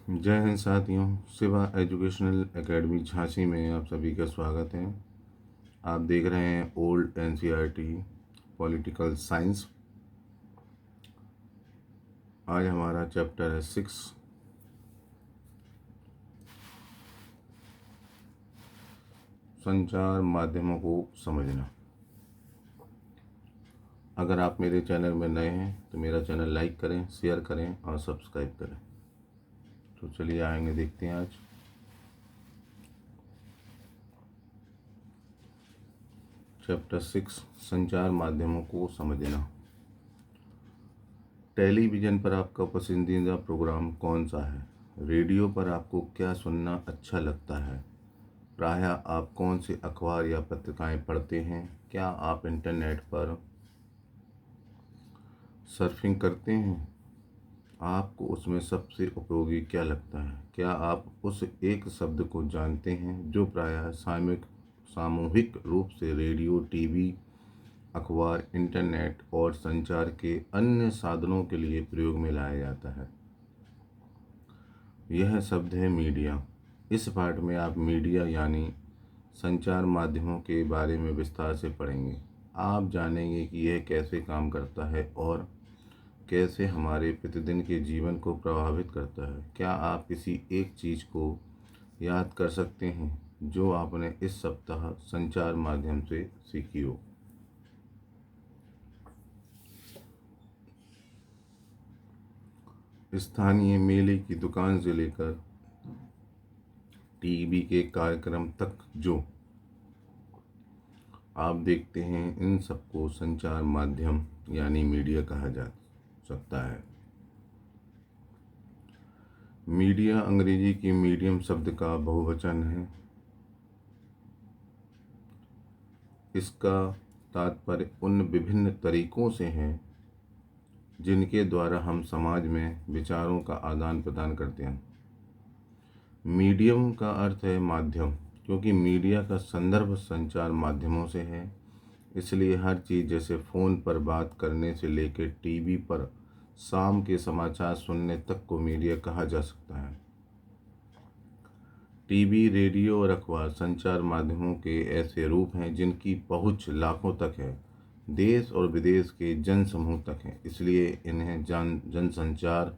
जय हिंद साथियों। Shiva educational academy Jhansi में आप सभी का स्वागत है। आप देख रहे हैं ओल्ड एनसीईआरटी पॉलिटिकल साइंस। आज हमारा चैप्टर है 6, संचार माध्यमों को समझना। अगर आप मेरे चैनल में नए हैं तो मेरा चैनल लाइक करें, शेयर करें और सब्सक्राइब करें। तो चलिए आएंगे, देखते हैं आज। चैप्टर 6, संचार माध्यमों को समझना। टेलीविज़न पर आपका पसंदीदा प्रोग्राम कौन सा है? रेडियो पर आपको क्या सुनना अच्छा लगता है? प्रायः आप कौन से अखबार या पत्रिकाएं पढ़ते हैं? क्या आप इंटरनेट पर सर्फिंग करते हैं? आपको उसमें सबसे उपयोगी क्या लगता है? क्या आप उस एक शब्द को जानते हैं जो प्रायः सामूहिक रूप से रेडियो, टीवी, अखबार, इंटरनेट और संचार के अन्य साधनों के लिए प्रयोग में लाया जाता है? यह शब्द है मीडिया। इस पाठ में आप मीडिया यानी संचार माध्यमों के बारे में विस्तार से पढ़ेंगे। आप जानेंगे कि यह कैसे काम करता है और कैसे हमारे प्रतिदिन के जीवन को प्रभावित करता है। क्या आप किसी एक चीज़ को याद कर सकते हैं जो आपने इस सप्ताह संचार माध्यम से सीखी हो? स्थानीय मेले की दुकान से लेकर टीवी के कार्यक्रम तक जो आप देखते हैं, इन सबको संचार माध्यम यानी मीडिया कहा जा सकता है। मीडिया अंग्रेजी की मीडियम शब्द का बहुवचन है। इसका तात्पर्य उन विभिन्न तरीकों से है जिनके द्वारा हम समाज में विचारों का आदान प्रदान करते हैं। मीडियम का अर्थ है माध्यम, क्योंकि मीडिया का संदर्भ संचार माध्यमों से है। इसलिए हर चीज़, जैसे फ़ोन पर बात करने से लेकर टीवी पर शाम के समाचार सुनने तक को मीडिया कहा जा सकता है। टीवी, रेडियो और अखबार संचार माध्यमों के ऐसे रूप हैं जिनकी पहुंच लाखों तक है, देश और विदेश के जन समूह तक है। इसलिए इन्हें जनसंचार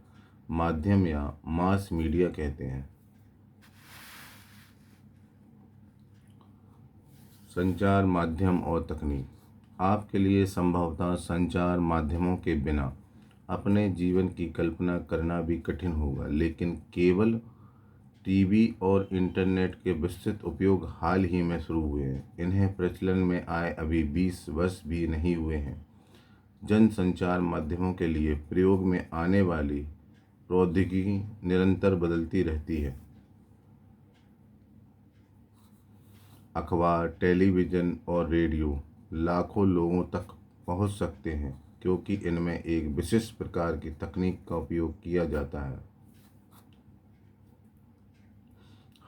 माध्यम या मास मीडिया कहते हैं। संचार माध्यम और तकनीक। आपके लिए संभवतः संचार माध्यमों के बिना अपने जीवन की कल्पना करना भी कठिन होगा, लेकिन केवल टीवी और इंटरनेट के विस्तृत उपयोग हाल ही में शुरू हुए हैं। इन्हें प्रचलन में आए अभी 20 वर्ष भी नहीं हुए हैं। जनसंचार माध्यमों के लिए प्रयोग में आने वाली प्रौद्योगिकी निरंतर बदलती रहती है। अखबार, टेलीविज़न और रेडियो लाखों लोगों तक पहुंच सकते हैं क्योंकि इनमें एक विशिष्ट प्रकार की तकनीक का उपयोग किया जाता है।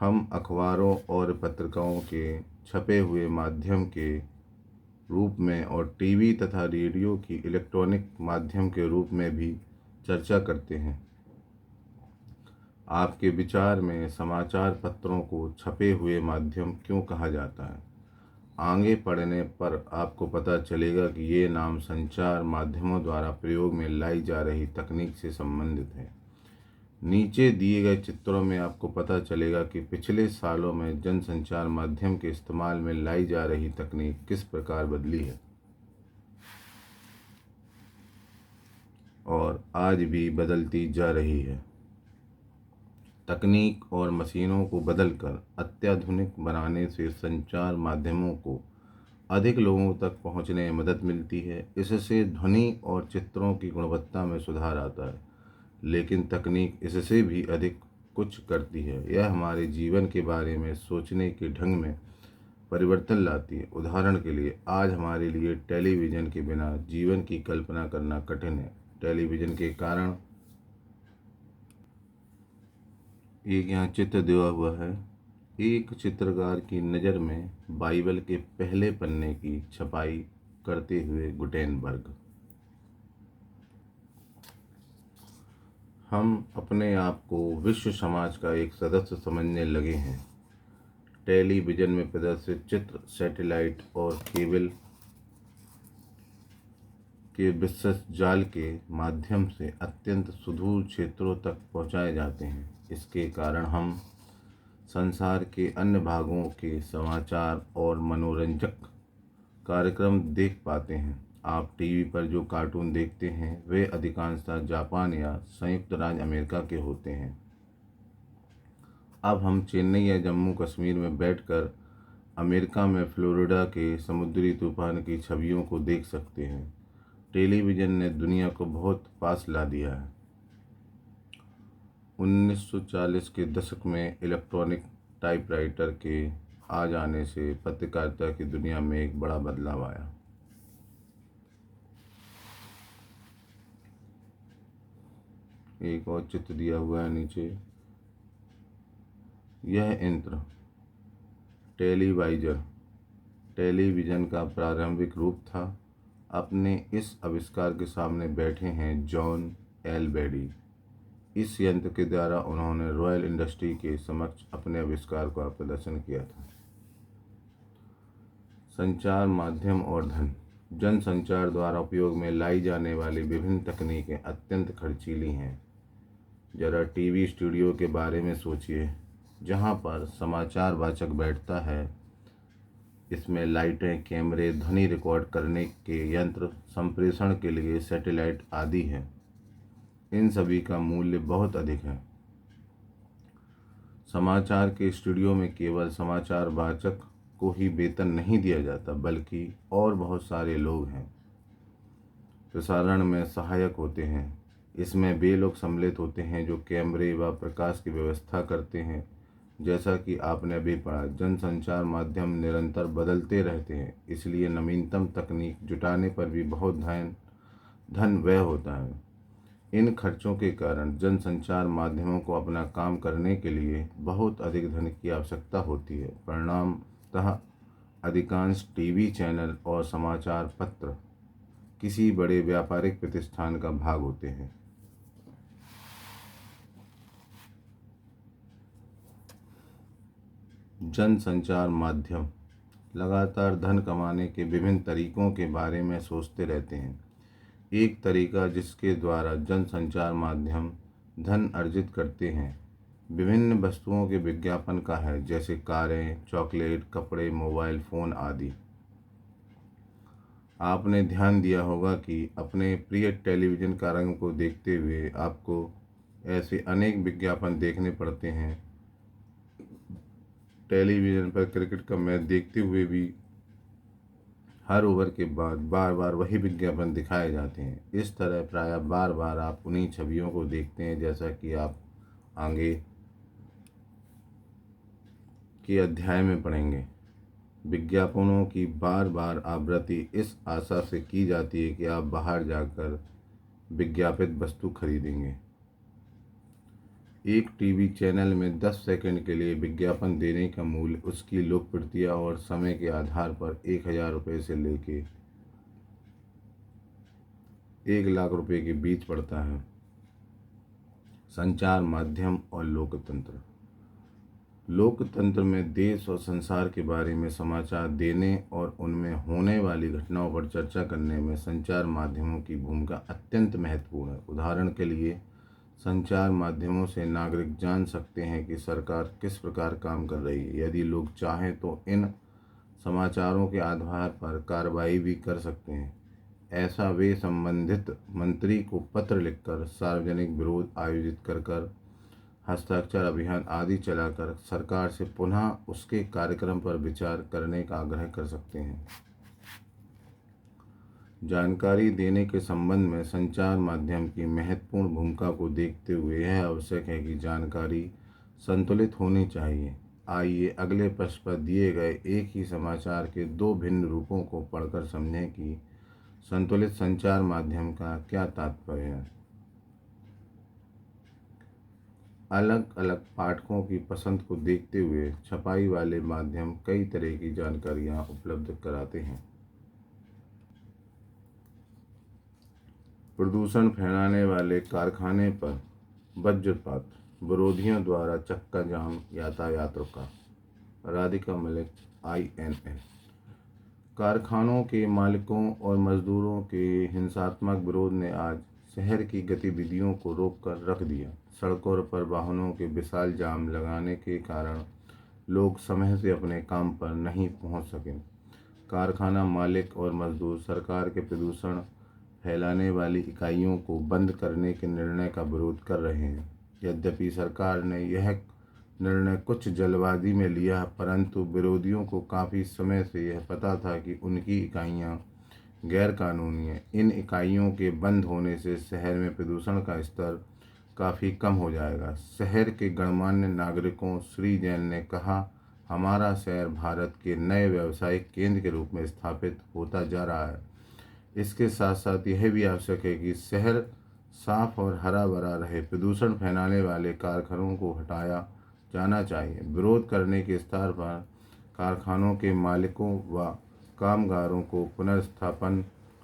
हम अखबारों और पत्रिकाओं के छपे हुए माध्यम के रूप में और टीवी तथा रेडियो की इलेक्ट्रॉनिक माध्यम के रूप में भी चर्चा करते हैं। आपके विचार में समाचार पत्रों को छपे हुए माध्यम क्यों कहा जाता है? आगे पढ़ने पर आपको पता चलेगा कि ये नाम संचार माध्यमों द्वारा प्रयोग में लाई जा रही तकनीक से संबंधित है। नीचे दिए गए चित्रों में आपको पता चलेगा कि पिछले सालों में जनसंचार माध्यम के इस्तेमाल में लाई जा रही तकनीक किस प्रकार बदली है और आज भी बदलती जा रही है। तकनीक और मशीनों को बदलकर अत्याधुनिक बनाने से संचार माध्यमों को अधिक लोगों तक पहुंचने में मदद मिलती है। इससे ध्वनि और चित्रों की गुणवत्ता में सुधार आता है, लेकिन तकनीक इससे भी अधिक कुछ करती है। यह हमारे जीवन के बारे में सोचने के ढंग में परिवर्तन लाती है। उदाहरण के लिए, आज हमारे लिए टेलीविज़न के बिना जीवन की कल्पना करना कठिन है। टेलीविज़न के कारण एक यहाँ चित्र दिया हुआ है। एक चित्रकार की नज़र में बाइबल के पहले पन्ने की छपाई करते हुए गुटेनबर्ग। हम अपने आप को विश्व समाज का एक सदस्य समझने लगे हैं। टेलीविज़न में प्रदर्शित चित्र सैटेलाइट और केबल के विस्तृत जाल के माध्यम से अत्यंत सुदूर क्षेत्रों तक पहुंचाए जाते हैं। इसके कारण हम संसार के अन्य भागों के समाचार और मनोरंजक कार्यक्रम देख पाते हैं। आप टीवी पर जो कार्टून देखते हैं वे अधिकांशतः जापान या संयुक्त राज्य अमेरिका के होते हैं। अब हम चेन्नई या जम्मू कश्मीर में बैठकर अमेरिका में फ्लोरिडा के समुद्री तूफान की छवियों को देख सकते हैं। टेलीविज़न ने दुनिया को बहुत पास ला दिया है। 1940 के दशक में इलेक्ट्रॉनिक टाइपराइटर के आ जाने से पत्रकारिता की दुनिया में एक बड़ा बदलाव आया। एक और चित्र दिया हुआ है नीचे। यह यंत्र टेलीविज़न का प्रारंभिक रूप था। अपने इस आविष्कार के सामने बैठे हैं जॉन एल बेडी। इस यंत्र के द्वारा उन्होंने रॉयल इंडस्ट्री के समक्ष अपने आविष्कार का प्रदर्शन किया था। संचार माध्यम और धन। जनसंचार द्वारा उपयोग में लाई जाने वाली विभिन्न तकनीकें अत्यंत खर्चीली हैं। जरा टीवी स्टूडियो के बारे में सोचिए, जहां पर समाचार वाचक बैठता है। इसमें लाइटें, कैमरे, ध्वनि रिकॉर्ड करने के यंत्र, संप्रेषण के लिए सैटेलाइट आदि हैं। इन सभी का मूल्य बहुत अधिक है। समाचार के स्टूडियो में केवल समाचार वाचक को ही वेतन नहीं दिया जाता, बल्कि और बहुत सारे लोग हैं प्रसारण में सहायक होते हैं। इसमें वे लोग सम्मिलित होते हैं जो कैमरे व प्रकाश की व्यवस्था करते हैं। जैसा कि आपने अभी पढ़ा, जनसंचार माध्यम निरंतर बदलते रहते हैं, इसलिए नवीनतम तकनीक जुटाने पर भी बहुत धन व्यय होता है। इन खर्चों के कारण जनसंचार माध्यमों को अपना काम करने के लिए बहुत अधिक धन की आवश्यकता होती है। परिणामतः अधिकांश टीवी चैनल और समाचार पत्र किसी बड़े व्यापारिक प्रतिष्ठान का भाग होते हैं। जनसंचार माध्यम लगातार धन कमाने के विभिन्न तरीकों के बारे में सोचते रहते हैं। एक तरीका जिसके द्वारा जनसंचार माध्यम धन अर्जित करते हैं विभिन्न वस्तुओं के विज्ञापन का है, जैसे कारें, चॉकलेट, कपड़े, मोबाइल फ़ोन आदि। आपने ध्यान दिया होगा कि अपने प्रिय टेलीविज़न कार्यक्रम को देखते हुए आपको ऐसे अनेक विज्ञापन देखने पड़ते हैं। टेलीविज़न पर क्रिकेट का मैच देखते हुए भी हर ओवर के बाद बार बार वही विज्ञापन दिखाए जाते हैं। इस तरह प्रायः बार बार आप उन्हीं छवियों को देखते हैं, जैसा कि आप आगे के अध्याय में पढ़ेंगे। विज्ञापनों की बार बार आवृत्ति इस आशा से की जाती है कि आप बाहर जाकर विज्ञापित वस्तु खरीदेंगे। एक टीवी चैनल में 10 सेकंड के लिए विज्ञापन देने का मूल्य उसकी लोकप्रियता और समय के आधार पर 1000 रुपये से लेकर 1 लाख रुपये के बीच पड़ता है। संचार माध्यम और लोकतंत्र में देश और संसार के बारे में समाचार देने और उनमें होने वाली घटनाओं पर चर्चा करने में संचार माध्यमों की भूमिका अत्यंत महत्वपूर्ण है। उदाहरण के लिए, संचार माध्यमों से नागरिक जान सकते हैं कि सरकार किस प्रकार काम कर रही है। यदि लोग चाहें तो इन समाचारों के आधार पर कार्रवाई भी कर सकते हैं। ऐसा वे संबंधित मंत्री को पत्र लिखकर, सार्वजनिक विरोध आयोजित कर हस्ताक्षर अभियान आदि चलाकर सरकार से पुनः उसके कार्यक्रम पर विचार करने का आग्रह कर सकते हैं। जानकारी देने के संबंध में संचार माध्यम की महत्वपूर्ण भूमिका को देखते हुए यह आवश्यक है कि जानकारी संतुलित होनी चाहिए। आइए अगले पृष्ठ पर दिए गए एक ही समाचार के 2 भिन्न रूपों को पढ़कर समझें कि संतुलित संचार माध्यम का क्या तात्पर्य है। अलग अलग पाठकों की पसंद को देखते हुए छपाई वाले माध्यम कई तरह की जानकारियाँ उपलब्ध कराते हैं। प्रदूषण फैलाने वाले कारखाने पर वज्रपात, विरोधियों द्वारा चक्का जाम, यातायात रुका। राधिका मलिक, INN। कारखानों के मालिकों और मजदूरों के हिंसात्मक विरोध ने आज शहर की गतिविधियों को रोक कर रख दिया। सड़कों पर वाहनों के विशाल जाम लगाने के कारण लोग समय से अपने काम पर नहीं पहुंच सके। कारखाना मालिक और मजदूर सरकार के प्रदूषण फैलाने वाली इकाइयों को बंद करने के निर्णय का विरोध कर रहे हैं। यद्यपि सरकार ने यह निर्णय कुछ जल्दबाजी में लिया, परंतु विरोधियों को काफ़ी समय से यह पता था कि उनकी इकाइयां गैरकानूनी हैं। इन इकाइयों के बंद होने से शहर में प्रदूषण का स्तर काफ़ी कम हो जाएगा। शहर के गणमान्य नागरिकों श्री जैन ने कहा, हमारा शहर भारत के नए व्यावसायिक केंद्र के रूप में स्थापित होता जा रहा है। इसके साथ साथ यह भी आवश्यक है कि शहर साफ और हरा भरा रहे। प्रदूषण फैलाने वाले कारखानों को हटाया जाना चाहिए। विरोध करने के स्तर पर कारखानों के मालिकों व कामगारों को पुनर्स्थापन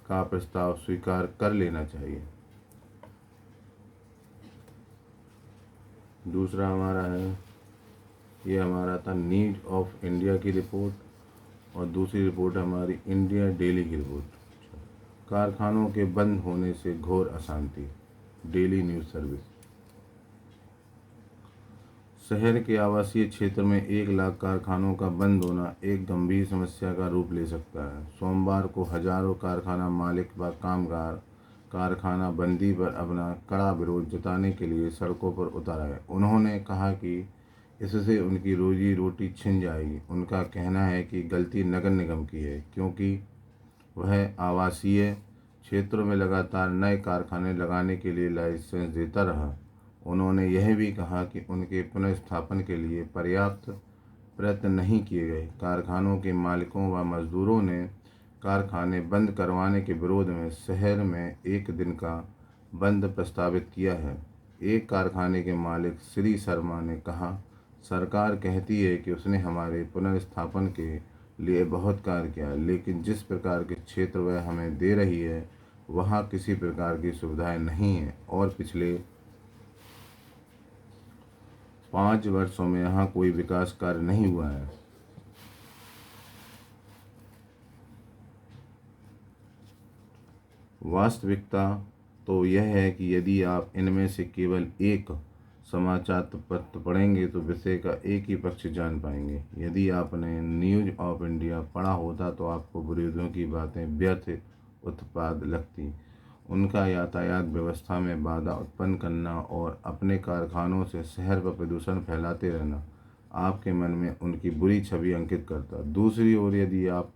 का प्रस्ताव स्वीकार कर लेना चाहिए। दूसरा हमारा है, ये हमारा था नीड ऑफ इंडिया की रिपोर्ट, और दूसरी रिपोर्ट हमारी इंडिया डेली की रिपोर्ट। कारखानों के बंद होने से घोर अशांति, डेली न्यूज़ सर्विस। शहर के आवासीय क्षेत्र में 1 लाख कारखानों का बंद होना एक गंभीर समस्या का रूप ले सकता है। सोमवार को हजारों कारखाना मालिक व कामगार कारखाना बंदी पर अपना कड़ा विरोध जताने के लिए सड़कों पर उतर आए। उन्होंने कहा कि इससे उनकी रोजी रोटी छिन जाएगी। उनका कहना है कि गलती नगर निगम की है, क्योंकि वह आवासीय क्षेत्रों में लगातार नए कारखाने लगाने के लिए लाइसेंस देता रहा। उन्होंने यह भी कहा कि उनके पुनर्स्थापन के लिए पर्याप्त प्रयत्न नहीं किए गए। कारखानों के मालिकों व मजदूरों ने कारखाने बंद करवाने के विरोध में शहर में 1 दिन का बंद प्रस्तावित किया है। एक कारखाने के मालिक श्री शर्मा ने कहा, सरकार कहती है कि उसने हमारे पुनर्स्थापन के लिए बहुत कार्य किया, लेकिन जिस प्रकार के क्षेत्र वह हमें दे रही है वहाँ किसी प्रकार की सुविधाएं नहीं है, और पिछले 5 वर्षों में यहाँ कोई विकास कार्य नहीं हुआ है। वास्तविकता तो यह है कि यदि आप इनमें से केवल एक समाचार पत्र पढ़ेंगे तो विषय का एक ही पक्ष जान पाएंगे। यदि आपने न्यूज़ ऑफ इंडिया पढ़ा होता तो आपको विरोधियों की बातें व्यर्थ उत्पाद लगती। उनका यातायात व्यवस्था में बाधा उत्पन्न करना और अपने कारखानों से शहर पर प्रदूषण फैलाते रहना आपके मन में उनकी बुरी छवि अंकित करता। दूसरी ओर यदि आप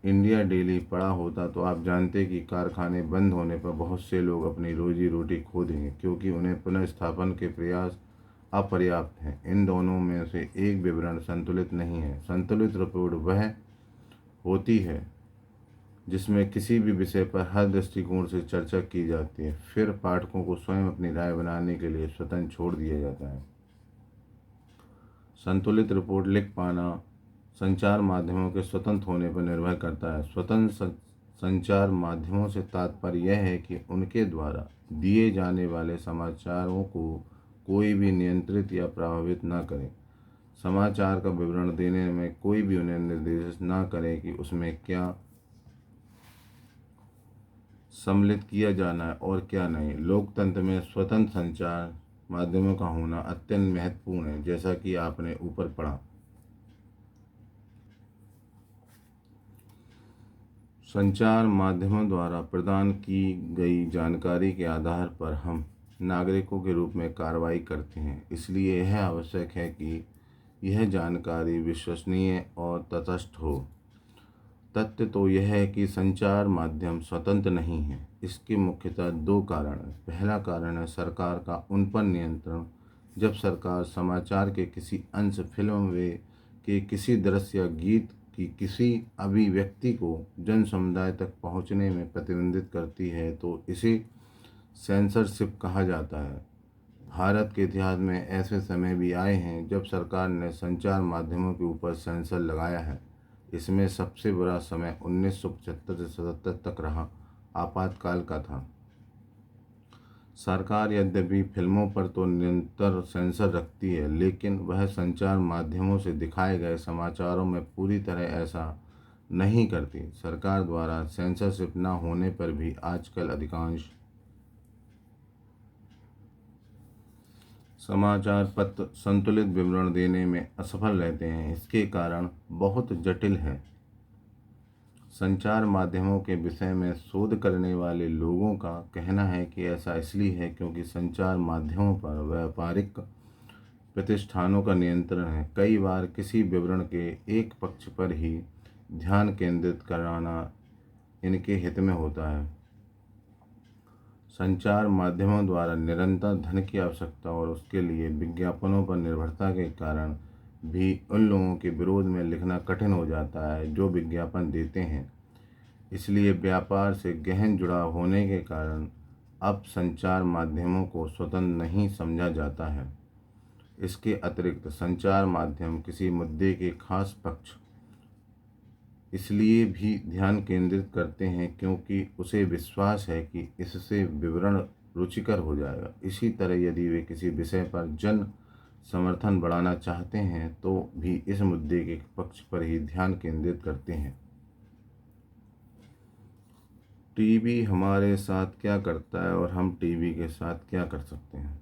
इंडिया डेली पढ़ा होता तो आप जानते कि कारखाने बंद होने पर बहुत से लोग अपनी रोजी रोटी खो देंगे, क्योंकि उन्हें पुनर्स्थापन के प्रयास अपर्याप्त हैं। इन दोनों में से एक विवरण संतुलित नहीं है। संतुलित रिपोर्ट वह होती है जिसमें किसी भी विषय पर हर दृष्टिकोण से चर्चा की जाती है, फिर पाठकों को स्वयं अपनी राय बनाने के लिए स्वतंत्र छोड़ दिया जाता है। संतुलित रिपोर्ट लिख पाना संचार माध्यमों के स्वतंत्र होने पर निर्भर करता है। स्वतंत्र संचार माध्यमों से तात्पर्य यह है कि उनके द्वारा दिए जाने वाले समाचारों को कोई भी नियंत्रित या प्रभावित न करे। समाचार का विवरण देने में कोई भी उन्हें निर्देशित न करे कि उसमें क्या सम्मिलित किया जाना है और क्या नहीं। लोकतंत्र में स्वतंत्र संचार माध्यमों का होना अत्यंत महत्वपूर्ण है, जैसा कि आपने ऊपर पढ़ा। संचार माध्यमों द्वारा प्रदान की गई जानकारी के आधार पर हम नागरिकों के रूप में कार्रवाई करते हैं, इसलिए यह आवश्यक है कि यह जानकारी विश्वसनीय और तटस्थ हो। तथ्य तो यह है कि संचार माध्यम स्वतंत्र नहीं है। इसके मुख्यतः 2 कारण हैं। पहला कारण है सरकार का उन पर नियंत्रण। जब सरकार समाचार के किसी अंश, फिल्म वे के किसी दृश्य या गीत की किसी अभिव्यक्ति को जन समुदाय तक पहुंचने में प्रतिबंधित करती है तो इसे सेंसरशिप कहा जाता है। भारत के इतिहास में ऐसे समय भी आए हैं जब सरकार ने संचार माध्यमों के ऊपर सेंसर लगाया है। इसमें सबसे बुरा समय 1975 से 77 तक रहा आपातकाल का था। सरकार यद्यपि फिल्मों पर तो निरंतर सेंसर रखती है, लेकिन वह संचार माध्यमों से दिखाए गए समाचारों में पूरी तरह ऐसा नहीं करती। सरकार द्वारा सेंसरशिप न होने पर भी आजकल अधिकांश समाचार पत्र संतुलित विवरण देने में असफल रहते हैं। इसके कारण बहुत जटिल है। संचार माध्यमों के विषय में शोध करने वाले लोगों का कहना है कि ऐसा इसलिए है क्योंकि संचार माध्यमों पर व्यापारिक प्रतिष्ठानों का नियंत्रण है। कई बार किसी विवरण के एक पक्ष पर ही ध्यान केंद्रित कराना इनके हित में होता है। संचार माध्यमों द्वारा निरंतर धन की आवश्यकता और उसके लिए विज्ञापनों पर निर्भरता के कारण भी उन लोगों के विरोध में लिखना कठिन हो जाता है जो विज्ञापन देते हैं। इसलिए व्यापार से गहन जुड़ाव होने के कारण अब संचार माध्यमों को स्वतंत्र नहीं समझा जाता है। इसके अतिरिक्त संचार माध्यम किसी मुद्दे के खास पक्ष इसलिए भी ध्यान केंद्रित करते हैं क्योंकि उसे विश्वास है कि इससे विवरण रुचिकर हो जाएगा। इसी तरह यदि वे किसी विषय पर जन समर्थन बढ़ाना चाहते हैं तो भी इस मुद्दे के पक्ष पर ही ध्यान केंद्रित करते हैं। टीवी हमारे साथ क्या करता है और हम टीवी के साथ क्या कर सकते हैं।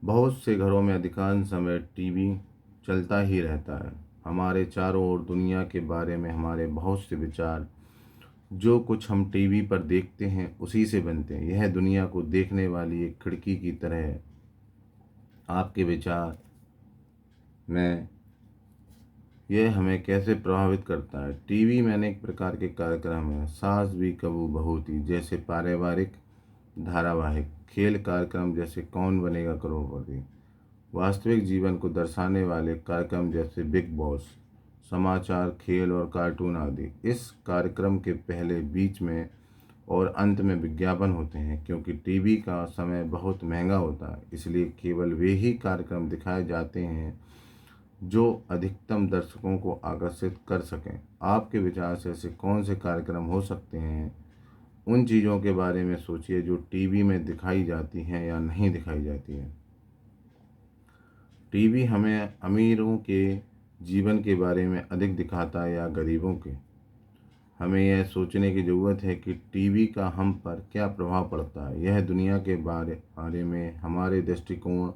बहुत से घरों में अधिकांश समय टीवी चलता ही रहता है। हमारे चारों ओर दुनिया के बारे में हमारे बहुत से विचार जो कुछ हम टीवी पर देखते हैं उसी से बनते हैं। यह दुनिया को देखने वाली एक खिड़की की तरह है। आपके विचार में यह हमें कैसे प्रभावित करता है। टीवी में अनेक प्रकार के कार्यक्रम हैं। सास भी कबू बहू थी जैसे पारिवारिक धारावाहिक, खेल कार्यक्रम जैसे कौन बनेगा करोड़पति, वास्तविक जीवन को दर्शाने वाले कार्यक्रम जैसे बिग बॉस, समाचार, खेल और कार्टून आदि। इस कार्यक्रम के पहले, बीच में और अंत में विज्ञापन होते हैं। क्योंकि टीवी का समय बहुत महंगा होता है, इसलिए केवल वे ही कार्यक्रम दिखाए जाते हैं जो अधिकतम दर्शकों को आकर्षित कर सकें। आपके विचार से ऐसे कौन से कार्यक्रम हो सकते हैं? उन चीज़ों के बारे में सोचिए जो टीवी में दिखाई जाती हैं या नहीं दिखाई जाती हैं। टीवी हमें अमीरों के जीवन के बारे में अधिक दिखाता है या गरीबों के। हमें यह सोचने की ज़रूरत है कि टीवी का हम पर क्या प्रभाव पड़ता है। यह दुनिया के बारे में हमारे दृष्टिकोण,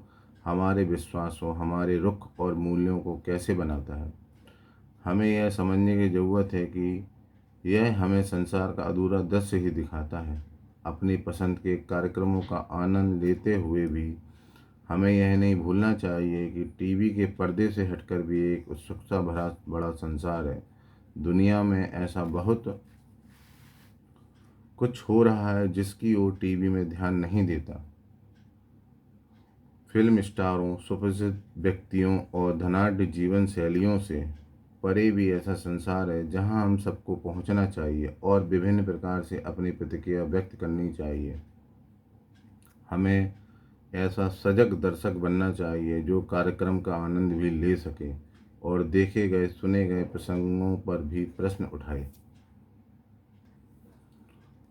हमारे विश्वासों, हमारे रुख और मूल्यों को कैसे बनाता है। हमें यह समझने की ज़रूरत है कि यह हमें संसार का अधूरा दृश्य ही दिखाता है। अपनी पसंद के कार्यक्रमों का आनंद लेते हुए भी हमें यह नहीं भूलना चाहिए कि टीवी के पर्दे से हटकर भी एक उत्सुकता भरा बड़ा संसार है। दुनिया में ऐसा बहुत कुछ हो रहा है जिसकी ओर टीवी में ध्यान नहीं देता। फिल्म स्टारों, सुप्रसिद्ध व्यक्तियों और धनाढ्य जीवन शैलियों से परे भी ऐसा संसार है जहां हम सबको पहुंचना चाहिए और विभिन्न प्रकार से अपनी प्रतिक्रिया व्यक्त करनी चाहिए। हमें ऐसा सजग दर्शक बनना चाहिए जो कार्यक्रम का आनंद भी ले सके और देखे गए सुने गए प्रसंगों पर भी प्रश्न उठाए।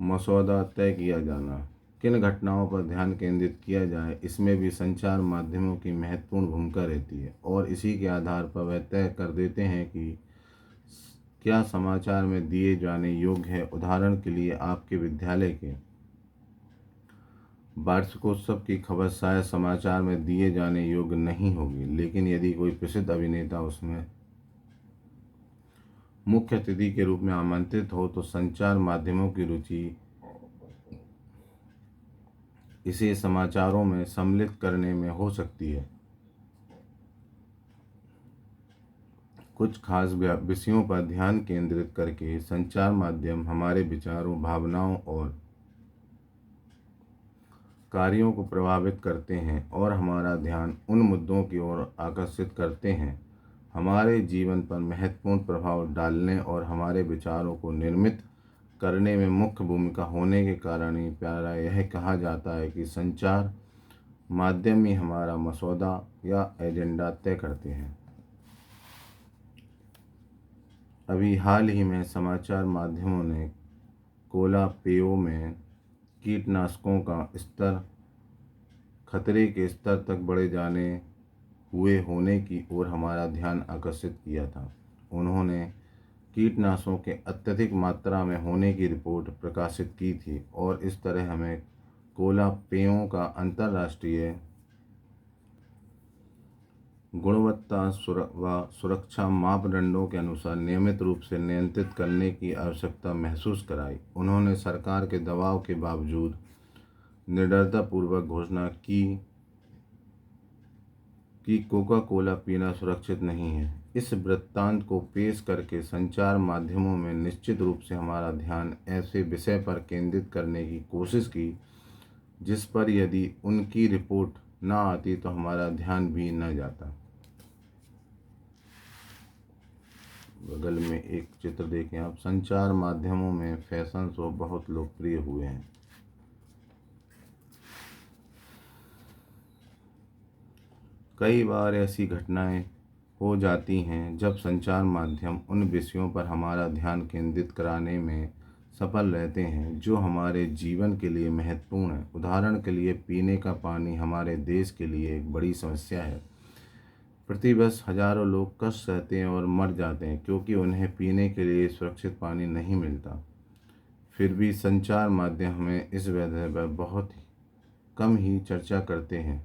मसौदा तय किया जाना, किन घटनाओं पर ध्यान केंद्रित किया जाए, इसमें भी संचार माध्यमों की महत्वपूर्ण भूमिका रहती है और इसी के आधार पर वह तय कर देते हैं कि क्या समाचार में दिए जाने योग्य है। उदाहरण के लिए आपके विद्यालय के वार्षिकोत्सव की खबर शायद समाचार में दिए जाने योग्य नहीं होगी, लेकिन यदि कोई प्रसिद्ध अभिनेता उसमें मुख्य अतिथि के रूप में आमंत्रित हो तो संचार माध्यमों की रुचि इसे समाचारों में सम्मिलित करने में हो सकती है। कुछ खास विषयों पर ध्यान केंद्रित करके संचार माध्यम हमारे विचारों, भावनाओं और कार्यों को प्रभावित करते हैं और हमारा ध्यान उन मुद्दों की ओर आकर्षित करते हैं। हमारे जीवन पर महत्वपूर्ण प्रभाव डालने और हमारे विचारों को निर्मित करने में मुख्य भूमिका होने के कारण ही प्यारा यह कहा जाता है कि संचार माध्यम ही हमारा मसौदा या एजेंडा तय करते हैं। अभी हाल ही में समाचार माध्यमों ने कोला पेयों में कीटनाशकों का स्तर खतरे के स्तर तक बढ़े जाने हुए होने की ओर हमारा ध्यान आकर्षित किया था। उन्होंने कीटनाशकों के अत्यधिक मात्रा में होने की रिपोर्ट प्रकाशित की थी और इस तरह हमें कोला पेयों का अंतर्राष्ट्रीय गुणवत्ता व सुरक्षा मापदंडों के अनुसार नियमित रूप से नियंत्रित करने की आवश्यकता महसूस कराई। उन्होंने सरकार के दबाव के बावजूद निडरतापूर्वक घोषणा की कि कोका कोला पीना सुरक्षित नहीं है। इस वृत्तांत को पेश करके संचार माध्यमों में निश्चित रूप से हमारा ध्यान ऐसे विषय पर केंद्रित करने की कोशिश की जिस पर यदि उनकी रिपोर्ट न आती तो हमारा ध्यान भी न जाता। बगल में एक चित्र देखें आप। संचार माध्यमों में फैशन शो बहुत लोकप्रिय हुए हैं। कई बार ऐसी घटनाएं हो जाती हैं जब संचार माध्यम उन विषयों पर हमारा ध्यान केंद्रित कराने में सफल रहते हैं जो हमारे जीवन के लिए महत्वपूर्ण है। उदाहरण के लिए पीने का पानी हमारे देश के लिए एक बड़ी समस्या है। प्रतिवर्ष हजारों लोग कष्ट सहते हैं और मर जाते हैं क्योंकि उन्हें पीने के लिए सुरक्षित पानी नहीं मिलता। फिर भी संचार माध्यम हमें इस विषय पर बहुत कम ही चर्चा करते हैं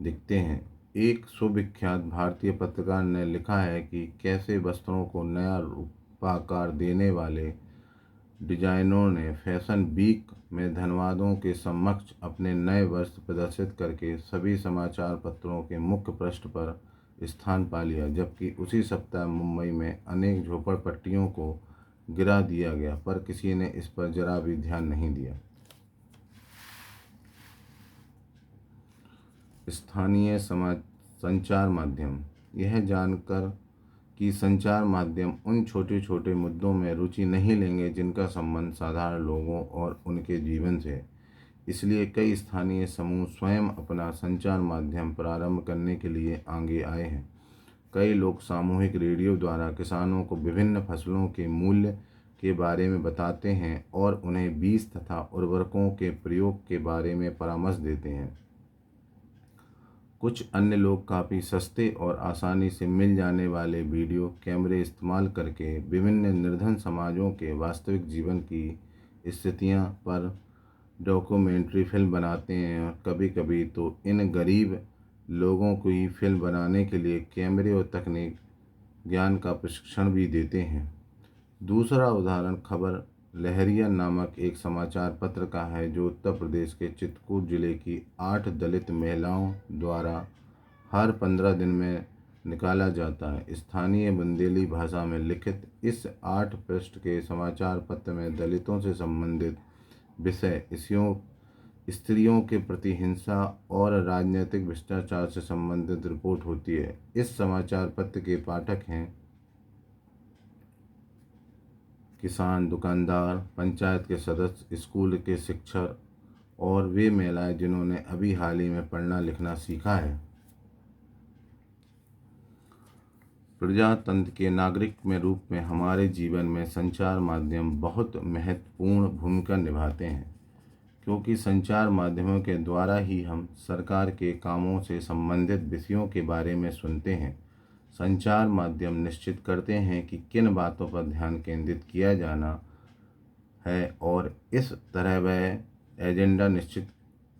दिखते हैं। एक सुविख्यात भारतीय पत्रकार ने लिखा है कि कैसे वस्त्रों को नया रूपाकार देने वाले डिजाइनरों ने फैशन वीक में धनवानों के समक्ष अपने नए वस्त्र प्रदर्शित करके सभी समाचार पत्रों के मुख्य पृष्ठ पर स्थान पा लिया, जबकि उसी सप्ताह मुंबई में अनेक झोपड़पट्टियों को गिरा दिया गया, पर किसी ने इस पर जरा भी ध्यान नहीं दिया। स्थानीय समाज संचार माध्यम। यह जानकर कि संचार माध्यम उन छोटे छोटे मुद्दों में रुचि नहीं लेंगे जिनका संबंध साधारण लोगों और उनके जीवन से है। इसलिए कई स्थानीय समूह स्वयं अपना संचार माध्यम प्रारंभ करने के लिए आगे आए हैं। कई लोग सामूहिक रेडियो द्वारा किसानों को विभिन्न फसलों के मूल्य के बारे में बताते हैं और उन्हें बीज तथा उर्वरकों के प्रयोग के बारे में परामर्श देते हैं। कुछ अन्य लोग काफ़ी सस्ते और आसानी से मिल जाने वाले वीडियो कैमरे इस्तेमाल करके विभिन्न निर्धन समाजों के वास्तविक जीवन की स्थितियां पर डॉक्यूमेंट्री फिल्म बनाते हैं और कभी कभी तो इन गरीब लोगों को ही फिल्म बनाने के लिए कैमरे और तकनीक ज्ञान का प्रशिक्षण भी देते हैं। दूसरा उदाहरण खबर लहरिया नामक एक समाचार पत्र का है जो उत्तर प्रदेश के चित्रकूट जिले की 8 दलित महिलाओं द्वारा हर 15 दिन में निकाला जाता है। स्थानीय बुंदेली भाषा में लिखित इस 8 पृष्ठ के समाचार पत्र में दलितों से संबंधित विषय स्त्रियों के प्रति हिंसा और राजनीतिक भ्रष्टाचार से संबंधित रिपोर्ट होती है। इस समाचार पत्र के पाठक हैं किसान, दुकानदार, पंचायत के सदस्य, स्कूल के शिक्षक और वे महिलाएं जिन्होंने अभी हाल ही में पढ़ना लिखना सीखा है। प्रजातंत्र के नागरिक में रूप में हमारे जीवन में संचार माध्यम बहुत महत्वपूर्ण भूमिका निभाते हैं क्योंकि संचार माध्यमों के द्वारा ही हम सरकार के कामों से संबंधित विषयों के बारे में सुनते हैं। संचार माध्यम निश्चित करते हैं कि किन बातों पर ध्यान केंद्रित किया जाना है और इस तरह वह एजेंडा निश्चित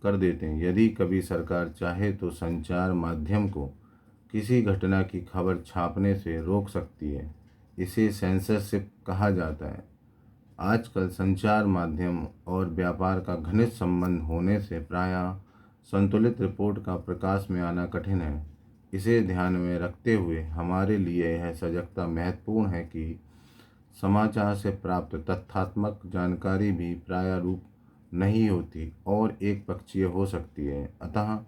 कर देते हैं। यदि कभी सरकार चाहे तो संचार माध्यम को किसी घटना की खबर छापने से रोक सकती है। इसे सेंसरशिप कहा जाता है। आजकल संचार माध्यम और व्यापार का घनिष्ठ संबंध होने से प्रायः संतुलित रिपोर्ट का प्रकाश में आना कठिन है। इसे ध्यान में रखते हुए हमारे लिए यह सजगता महत्वपूर्ण है कि समाचार से प्राप्त तथ्यात्मक जानकारी भी प्रायः रूप नहीं होती और एक पक्षीय हो सकती है। अतः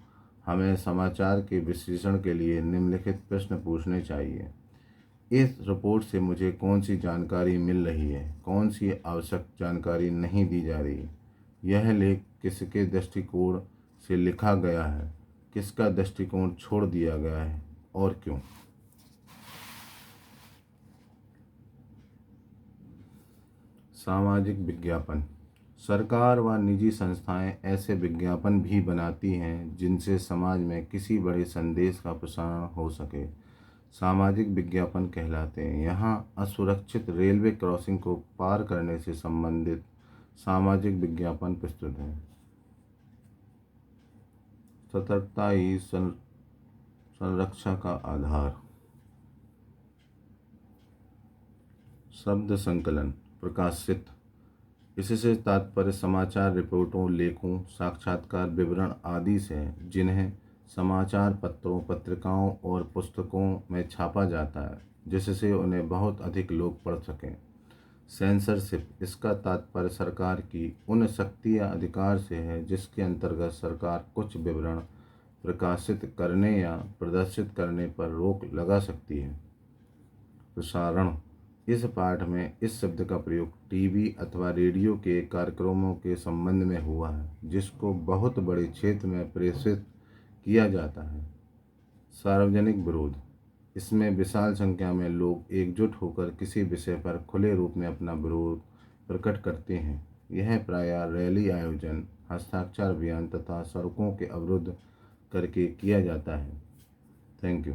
हमें समाचार के विश्लेषण के लिए निम्नलिखित प्रश्न पूछने चाहिए। इस रिपोर्ट से मुझे कौन सी जानकारी मिल रही है, कौन सी आवश्यक जानकारी नहीं दी जा रही, यह लेख किसके दृष्टिकोण से लिखा गया है, किसका दृष्टिकोण छोड़ दिया गया है और क्यों। सामाजिक विज्ञापन। सरकार व निजी संस्थाएं ऐसे विज्ञापन भी बनाती हैं जिनसे समाज में किसी बड़े संदेश का प्रसारण हो सके। सामाजिक विज्ञापन कहलाते हैं। यहाँ असुरक्षित रेलवे क्रॉसिंग को पार करने से संबंधित सामाजिक विज्ञापन प्रस्तुत हैं। सतर्कता ही संरक्षा का आधार। शब्द संकलन। प्रकाशित, इससे तात्पर्य समाचार रिपोर्टों, लेखों, साक्षात्कार विवरण आदि से है जिन्हें समाचार पत्रों, पत्रिकाओं और पुस्तकों में छापा जाता है जिससे उन्हें बहुत अधिक लोग पढ़ सकें। सेंसरशिप, इसका तात्पर्य सरकार की उन शक्ति या अधिकार से है जिसके अंतर्गत सरकार कुछ विवरण प्रकाशित करने या प्रदर्शित करने पर रोक लगा सकती है। प्रसारण, इस पाठ में इस शब्द का प्रयोग टीवी अथवा रेडियो के कार्यक्रमों के संबंध में हुआ है जिसको बहुत बड़े क्षेत्र में प्रेषित किया जाता है। सार्वजनिक विरोध, इसमें विशाल संख्या में लोग एकजुट होकर किसी विषय पर खुले रूप में अपना विरोध प्रकट करते हैं। यह प्रायः रैली आयोजन, हस्ताक्षर अभियान तथा सड़कों के अवरुद्ध करके किया जाता है। Thank you.